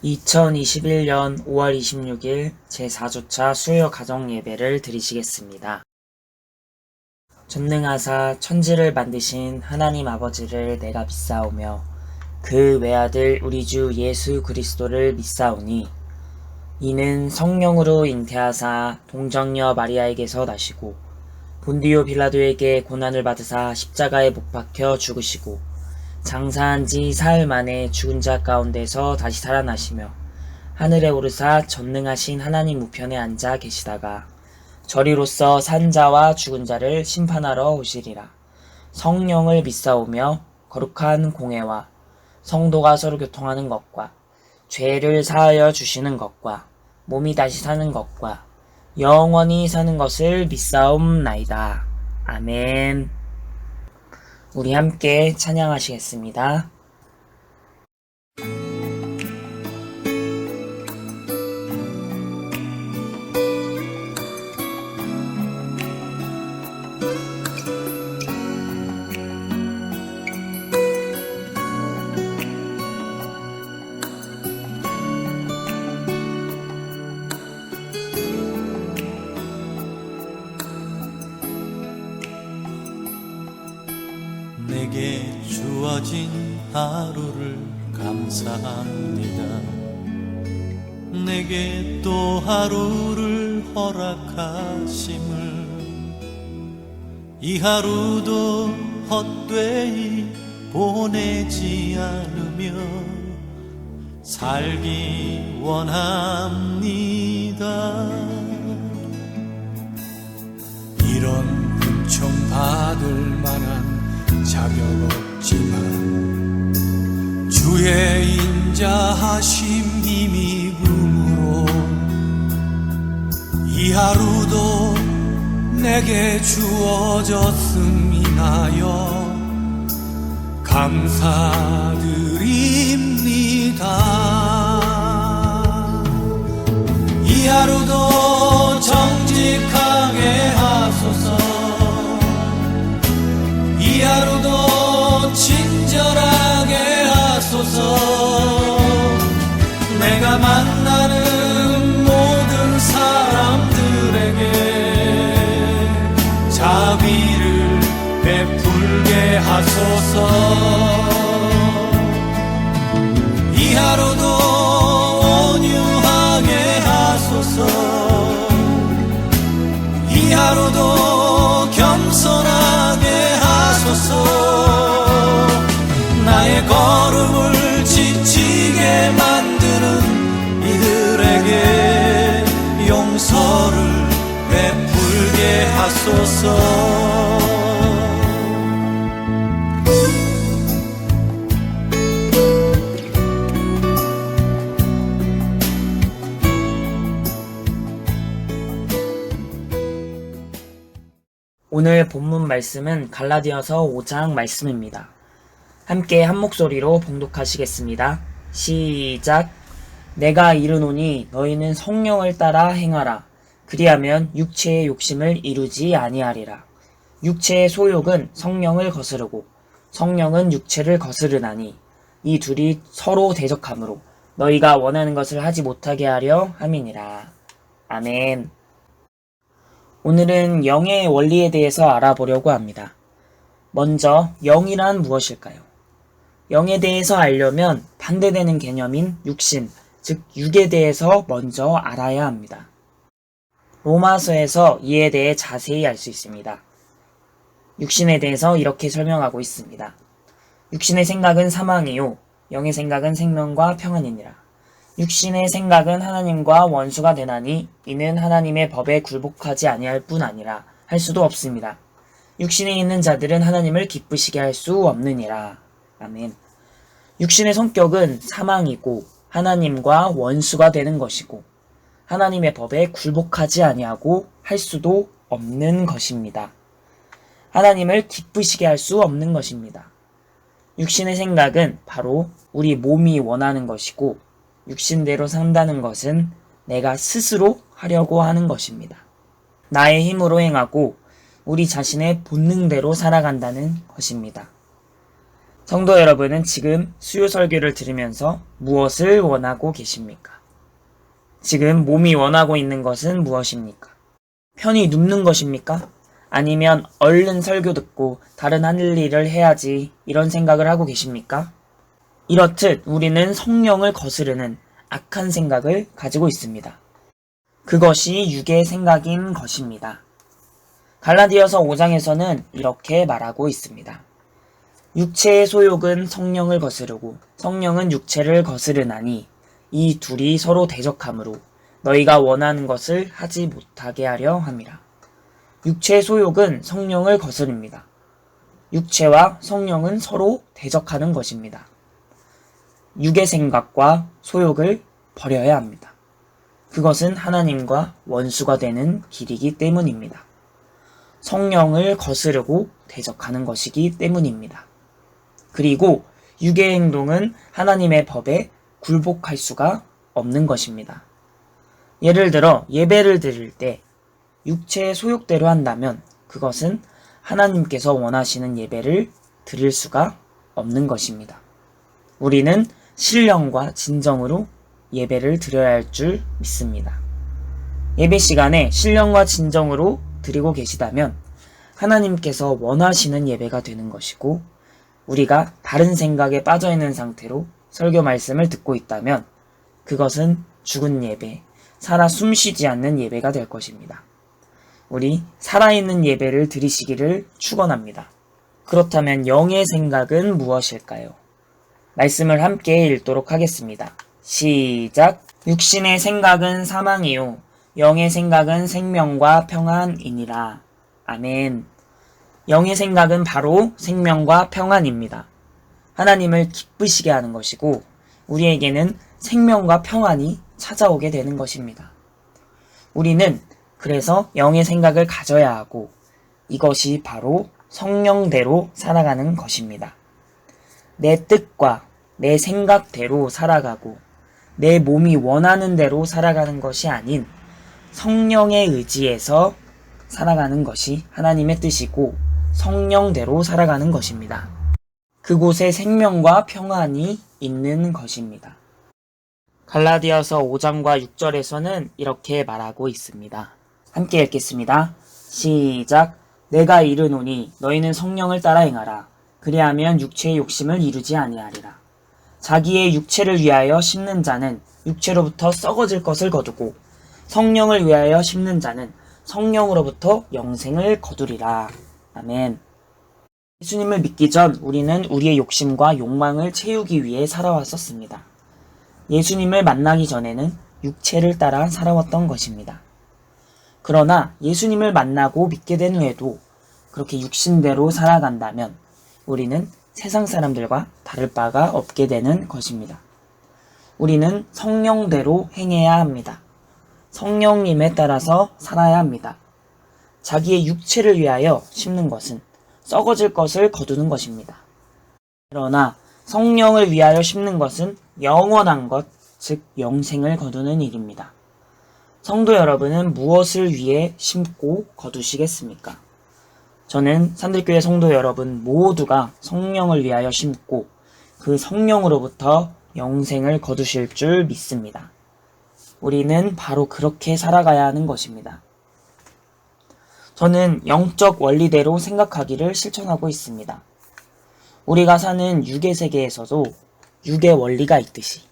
2021년 5월 26일 제4주차 수요 가정 예배를 드리시겠습니다. 전능하사 천지를 만드신 하나님 아버지를 내가 믿사오며 그 외아들 우리 주 예수 그리스도를 믿사오니 이는 성령으로 잉태하사 동정녀 마리아에게서 나시고 본디오 빌라도에게 고난을 받으사 십자가에 못 박혀 죽으시고 장사한 지 사흘 만에 죽은 자 가운데서 다시 살아나시며 하늘에 오르사 전능하신 하나님 우편에 앉아 계시다가 저리로서 산 자와 죽은 자를 심판하러 오시리라. 성령을 믿사오며 거룩한 공회와 성도가 서로 교통하는 것과 죄를 사하여 주시는 것과 몸이 다시 사는 것과 영원히 사는 것을 믿사옵나이다. 아멘. 우리 함께 찬양하시겠습니다. 내게 주어진 하루를 감사합니다. 내게 또 하루를 허락하심을, 이 하루도 헛되이 보내지 않으며 살기 원합니다. 이런 흠총받을 만한 자격 없지만 주의 인자하심 힘입음으로 이 하루도 내게 주어졌음 인하여 감사드립니다. 이 하루도 정직하게 하소서. 이 하루도 친절하게 하소서. 내가 만나는 모든 사람들에게 자비를 베풀게 하소서. 이 하루도 온유하게 하소서. 이 하루도 겸손하게 나의 걸음을 지치게 만드는 이들에게 용서를 베풀게 하소서. 오늘 본문 말씀은 갈라디아서 5장 말씀입니다. 함께 한 목소리로 봉독하시겠습니다. 시작. 내가 이르노니 너희는 성령을 따라 행하라. 그리하면 육체의 욕심을 이루지 아니하리라. 육체의 소욕은 성령을 거스르고 성령은 육체를 거스르나니 이 둘이 서로 대적하므로 너희가 원하는 것을 하지 못하게 하려 함이니라. 아멘. 오늘은 영의 원리에 대해서 알아보려고 합니다. 먼저 영이란 무엇일까요? 영에 대해서 알려면 반대되는 개념인 육신, 즉 육에 대해서 먼저 알아야 합니다. 로마서에서 이에 대해 자세히 알 수 있습니다. 육신에 대해서 이렇게 설명하고 있습니다. 육신의 생각은 사망이요 영의 생각은 생명과 평안이니라. 육신의 생각은 하나님과 원수가 되나니 이는 하나님의 법에 굴복하지 아니할 뿐 아니라 할 수도 없습니다. 육신에 있는 자들은 하나님을 기쁘시게 할 수 없느니라. 아멘. 육신의 성격은 사망이고 하나님과 원수가 되는 것이고 하나님의 법에 굴복하지 아니하고 할 수도 없는 것입니다. 하나님을 기쁘시게 할 수 없는 것입니다. 육신의 생각은 바로 우리 몸이 원하는 것이고 육신대로 산다는 것은 내가 스스로 하려고 하는 것입니다. 나의 힘으로 행하고 우리 자신의 본능대로 살아간다는 것입니다. 성도 여러분은 지금 수요 설교를 들으면서 무엇을 원하고 계십니까? 지금 몸이 원하고 있는 것은 무엇입니까? 편히 눕는 것입니까? 아니면 얼른 설교 듣고 다른 할 일을 해야지 이런 생각을 하고 계십니까? 이렇듯 우리는 성령을 거스르는 악한 생각을 가지고 있습니다. 그것이 육의 생각인 것입니다. 갈라디아서 5장에서는 이렇게 말하고 있습니다. 육체의 소욕은 성령을 거스르고 성령은 육체를 거스르나니 이 둘이 서로 대적하므로 너희가 원하는 것을 하지 못하게 하려 함이라. 육체의 소욕은 성령을 거스릅니다. 육체와 성령은 서로 대적하는 것입니다. 육의 생각과 소욕을 버려야 합니다. 그것은 하나님과 원수가 되는 길이기 때문입니다. 성령을 거스르고 대적하는 것이기 때문입니다. 그리고 육의 행동은 하나님의 법에 굴복할 수가 없는 것입니다. 예를 들어 예배를 드릴 때 육체의 소욕대로 한다면 그것은 하나님께서 원하시는 예배를 드릴 수가 없는 것입니다. 우리는 신령과 진정으로 예배를 드려야 할 줄 믿습니다. 예배 시간에 신령과 진정으로 드리고 계시다면 하나님께서 원하시는 예배가 되는 것이고, 우리가 다른 생각에 빠져있는 상태로 설교 말씀을 듣고 있다면 그것은 죽은 예배, 살아 숨쉬지 않는 예배가 될 것입니다. 우리 살아있는 예배를 드리시기를 축원합니다. 그렇다면 영의 생각은 무엇일까요? 말씀을 함께 읽도록 하겠습니다. 시작! 육신의 생각은 사망이요 영의 생각은 생명과 평안이니라. 아멘. 영의 생각은 바로 생명과 평안입니다. 하나님을 기쁘시게 하는 것이고 우리에게는 생명과 평안이 찾아오게 되는 것입니다. 우리는 그래서 영의 생각을 가져야 하고 이것이 바로 성령대로 살아가는 것입니다. 내 뜻과 내 생각대로 살아가고 내 몸이 원하는 대로 살아가는 것이 아닌 성령의 의지에서 살아가는 것이 하나님의 뜻이고 성령대로 살아가는 것입니다. 그곳에 생명과 평안이 있는 것입니다. 갈라디아서 5장과 6절에서는 이렇게 말하고 있습니다. 함께 읽겠습니다. 시작! 내가 이르노니 너희는 성령을 따라 행하라. 그리하면 육체의 욕심을 이루지 아니하리라. 자기의 육체를 위하여 심는 자는 육체로부터 썩어질 것을 거두고 성령을 위하여 심는 자는 성령으로부터 영생을 거두리라. 아멘. 예수님을 믿기 전 우리는 우리의 욕심과 욕망을 채우기 위해 살아왔었습니다. 예수님을 만나기 전에는 육체를 따라 살아왔던 것입니다. 그러나 예수님을 만나고 믿게 된 후에도 그렇게 육신대로 살아간다면 우리는 세상 사람들과 다를 바가 없게 되는 것입니다. 우리는 성령대로 행해야 합니다. 성령님에 따라서 살아야 합니다. 자기의 육체를 위하여 심는 것은 썩어질 것을 거두는 것입니다. 그러나 성령을 위하여 심는 것은 영원한 것, 즉 영생을 거두는 일입니다. 성도 여러분은 무엇을 위해 심고 거두시겠습니까? 저는 산들교회 성도 여러분 모두가 성령을 위하여 심고 그 성령으로부터 영생을 거두실 줄 믿습니다. 우리는 바로 그렇게 살아가야 하는 것입니다. 저는 영적 원리대로 생각하기를 실천하고 있습니다. 우리가 사는 육의 세계에서도 육의 원리가 있듯이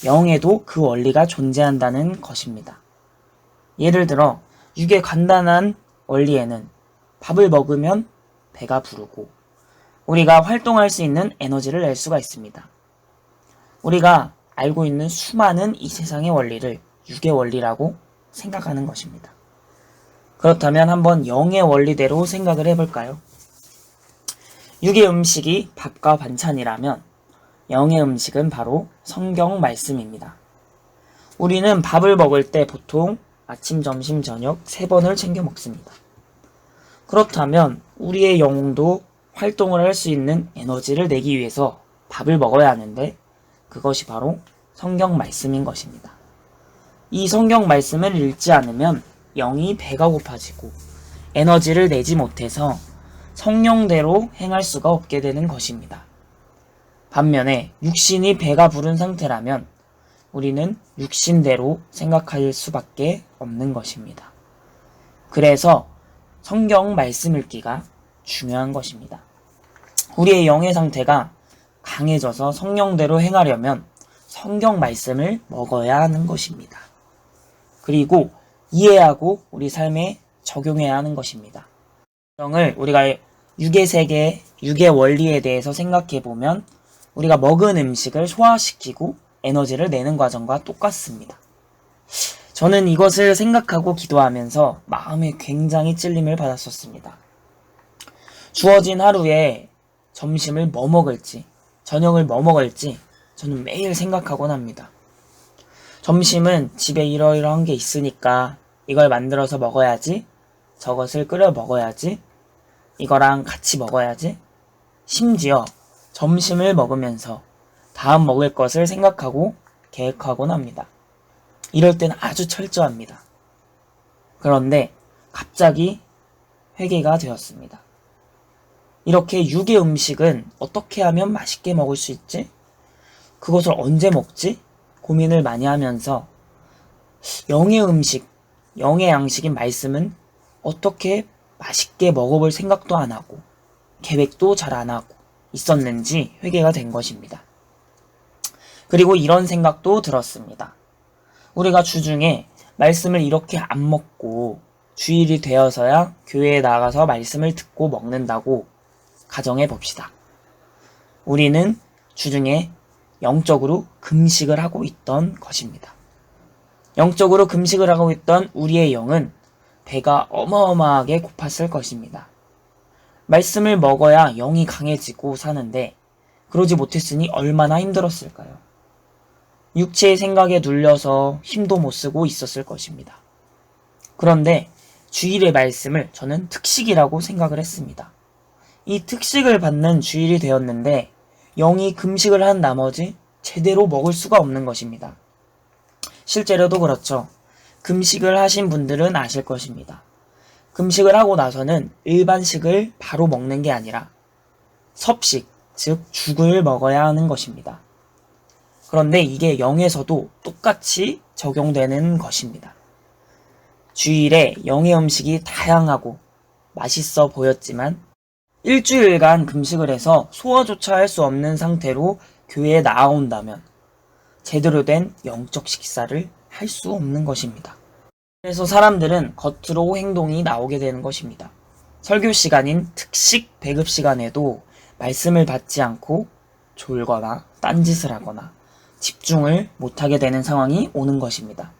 영에도 그 원리가 존재한다는 것입니다. 예를 들어 육의 간단한 원리에는 밥을 먹으면 배가 부르고 우리가 활동할 수 있는 에너지를 낼 수가 있습니다. 우리가 알고 있는 수많은 이 세상의 원리를 육의 원리라고 생각하는 것입니다. 그렇다면 한번 영의 원리대로 생각을 해볼까요? 육의 음식이 밥과 반찬이라면 영의 음식은 바로 성경 말씀입니다. 우리는 밥을 먹을 때 보통 아침, 점심, 저녁 3번을 챙겨 먹습니다. 그렇다면 우리의 영도 활동을 할 수 있는 에너지를 내기 위해서 밥을 먹어야 하는데 그것이 바로 성경 말씀인 것입니다. 이 성경 말씀을 읽지 않으면 영이 배가 고파지고 에너지를 내지 못해서 성령대로 행할 수가 없게 되는 것입니다. 반면에 육신이 배가 부른 상태라면 우리는 육신대로 생각할 수밖에 없는 것입니다. 그래서 성경 말씀 읽기가 중요한 것입니다. 우리의 영의 상태가 강해져서 성령대로 행하려면 성경 말씀을 먹어야 하는 것입니다. 그리고 이해하고 우리 삶에 적용해야 하는 것입니다. 성경을 우리가 육의 세계, 육의 원리에 대해서 생각해 보면 우리가 먹은 음식을 소화시키고 에너지를 내는 과정과 똑같습니다. 저는 이것을 생각하고 기도하면서 마음에 굉장히 찔림을 받았었습니다. 주어진 하루에 점심을 뭐 먹을지, 저녁을 뭐 먹을지 저는 매일 생각하곤 합니다. 점심은 집에 이러이러한 게 있으니까 이걸 만들어서 먹어야지, 저것을 끓여 먹어야지, 이거랑 같이 먹어야지, 심지어 점심을 먹으면서 다음 먹을 것을 생각하고 계획하곤 합니다. 이럴 때는 아주 철저합니다. 그런데 갑자기 회개가 되었습니다. 이렇게 육의 음식은 어떻게 하면 맛있게 먹을 수 있지? 그것을 언제 먹지? 고민을 많이 하면서 영의 음식, 영의 양식인 말씀은 어떻게 맛있게 먹어볼 생각도 안 하고 계획도 잘 안 하고 있었는지 회개가 된 것입니다. 그리고 이런 생각도 들었습니다. 우리가 주중에 말씀을 이렇게 안 먹고 주일이 되어서야 교회에 나가서 말씀을 듣고 먹는다고 가정해 봅시다. 우리는 주중에 영적으로 금식을 하고 있던 것입니다. 영적으로 금식을 하고 있던 우리의 영은 배가 어마어마하게 고팠을 것입니다. 말씀을 먹어야 영이 강해지고 사는데 그러지 못했으니 얼마나 힘들었을까요? 육체의 생각에 눌려서 힘도 못 쓰고 있었을 것입니다. 그런데 주일의 말씀을 저는 특식이라고 생각을 했습니다. 이 특식을 받는 주일이 되었는데 영이 금식을 한 나머지 제대로 먹을 수가 없는 것입니다. 실제로도 그렇죠. 금식을 하신 분들은 아실 것입니다. 금식을 하고 나서는 일반식을 바로 먹는 게 아니라 섭식, 즉 죽을 먹어야 하는 것입니다. 그런데 이게 영에서도 똑같이 적용되는 것입니다. 주일에 영의 음식이 다양하고 맛있어 보였지만 일주일간 금식을 해서 소화조차 할 수 없는 상태로 교회에 나아온다면 제대로 된 영적 식사를 할 수 없는 것입니다. 그래서 사람들은 겉으로 행동이 나오게 되는 것입니다. 설교 시간인 특식 배급 시간에도 말씀을 받지 않고 졸거나 딴짓을 하거나 집중을 못하게 되는 상황이 오는 것입니다.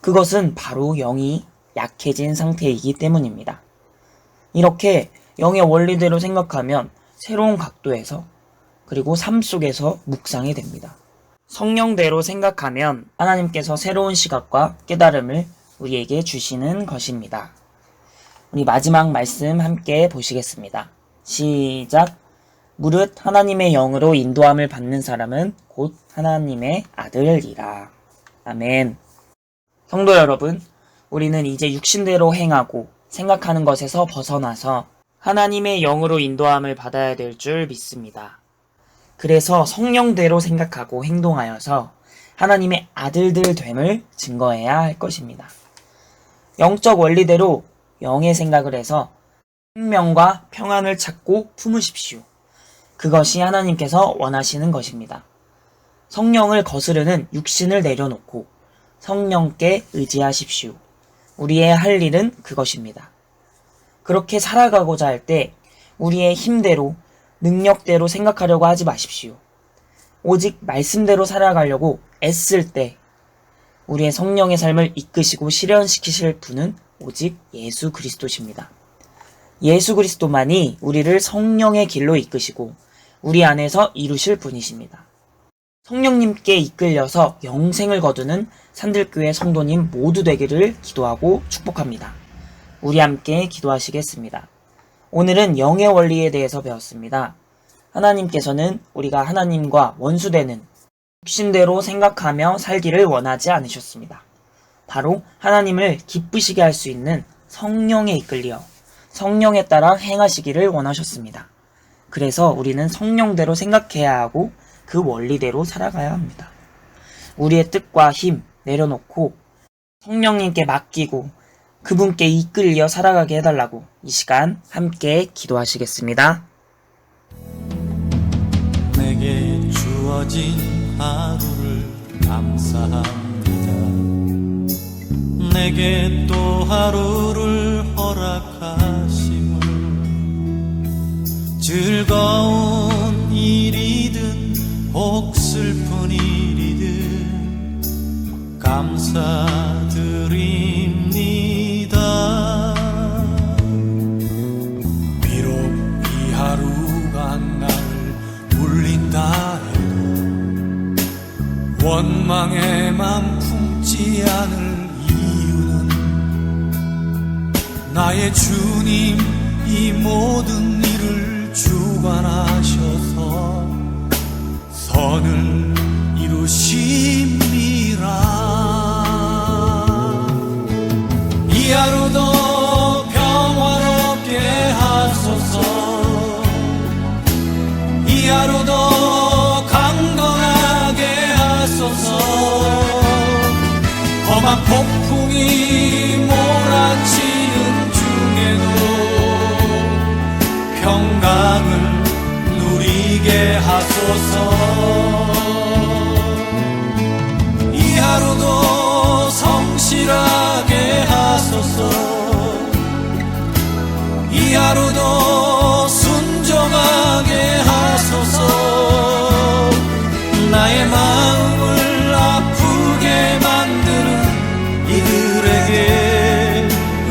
그것은 바로 영이 약해진 상태이기 때문입니다. 이렇게 영의 원리대로 생각하면 새로운 각도에서 그리고 삶 속에서 묵상이 됩니다. 성령대로 생각하면 하나님께서 새로운 시각과 깨달음을 우리에게 주시는 것입니다. 우리 마지막 말씀 함께 보시겠습니다. 시작! 무릇 하나님의 영으로 인도함을 받는 사람은 곧 하나님의 아들이라. 아멘. 성도 여러분, 우리는 이제 육신대로 행하고 생각하는 것에서 벗어나서 하나님의 영으로 인도함을 받아야 될 줄 믿습니다. 그래서 성령대로 생각하고 행동하여서 하나님의 아들들 됨을 증거해야 할 것입니다. 영적 원리대로 영의 생각을 해서 생명과 평안을 찾고 품으십시오. 그것이 하나님께서 원하시는 것입니다. 성령을 거스르는 육신을 내려놓고 성령께 의지하십시오. 우리의 할 일은 그것입니다. 그렇게 살아가고자 할 때 우리의 힘대로 능력대로 생각하려고 하지 마십시오. 오직 말씀대로 살아가려고 애쓸 때 우리의 성령의 삶을 이끄시고 실현시키실 분은 오직 예수 그리스도십니다. 예수 그리스도만이 우리를 성령의 길로 이끄시고 우리 안에서 이루실 분이십니다. 성령님께 이끌려서 영생을 거두는 산들교회 성도님 모두 되기를 기도하고 축복합니다. 우리 함께 기도하시겠습니다. 오늘은 영의 원리에 대해서 배웠습니다. 하나님께서는 우리가 하나님과 원수되는 육신대로 생각하며 살기를 원하지 않으셨습니다. 바로 하나님을 기쁘시게 할 수 있는 성령에 이끌려 성령에 따라 행하시기를 원하셨습니다. 그래서 우리는 성령대로 생각해야 하고 그 원리대로 살아가야 합니다. 우리의 뜻과 힘 내려놓고 성령님께 맡기고 그분께 이끌려 살아가게 해달라고 이 시간 함께 기도하시겠습니다. 내게 주어진 하루를 감사합니다. 내게 또 하루를 허락하심을 즐거운 일이든 혹 슬픈 일이든 감사드립니다. 비록 이 하루가 나를 울린다 해도 원망의 맘 품지 않을 이유는 나의 주님 이 모든 일을 주관하셔서 선을 이루심이라. 이 하루도 평화롭게 하소서. 이 하루도 강건하게 하소서. 험한 폭풍이 몰아치는 중에도 평강을 누리게 하소서. 이 하루도 성실하게 하소서. 이 하루도 순종하게 하소서. 나의 마음을 아프게 만드는 이들에게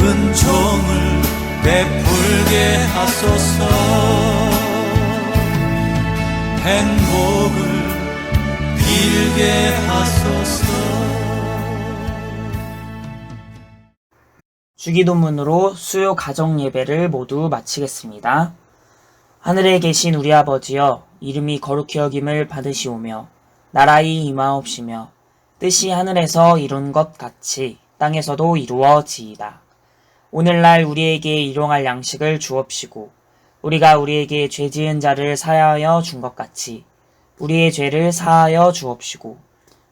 은총을 베풀게 하소서. 행복을 빌게 하소서. 주기도문으로 수요 가정 예배를 모두 마치겠습니다. 하늘에 계신 우리 아버지여, 이름이 거룩히 여김을 받으시오며 나라의 임하옵시며 뜻이 하늘에서 이룬 것 같이 땅에서도 이루어지이다. 오늘날 우리에게 일용할 양식을 주옵시고 우리가 우리에게 죄 지은 자를 사하여 준 것 같이 우리의 죄를 사하여 주옵시고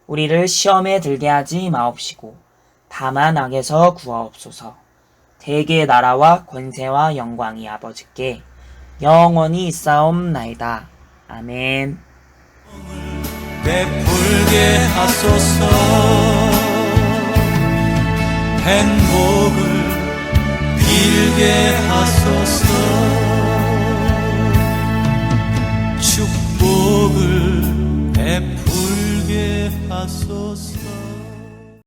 우리를 시험에 들게 하지 마옵시고 다만 악에서 구하옵소서. 대개의 나라와 권세와 영광이 아버지께 영원히 있사옵나이다. 아멘. 베풀게 하소서. 행복을 빌게 하소서. 축복을 베풀게 하소서.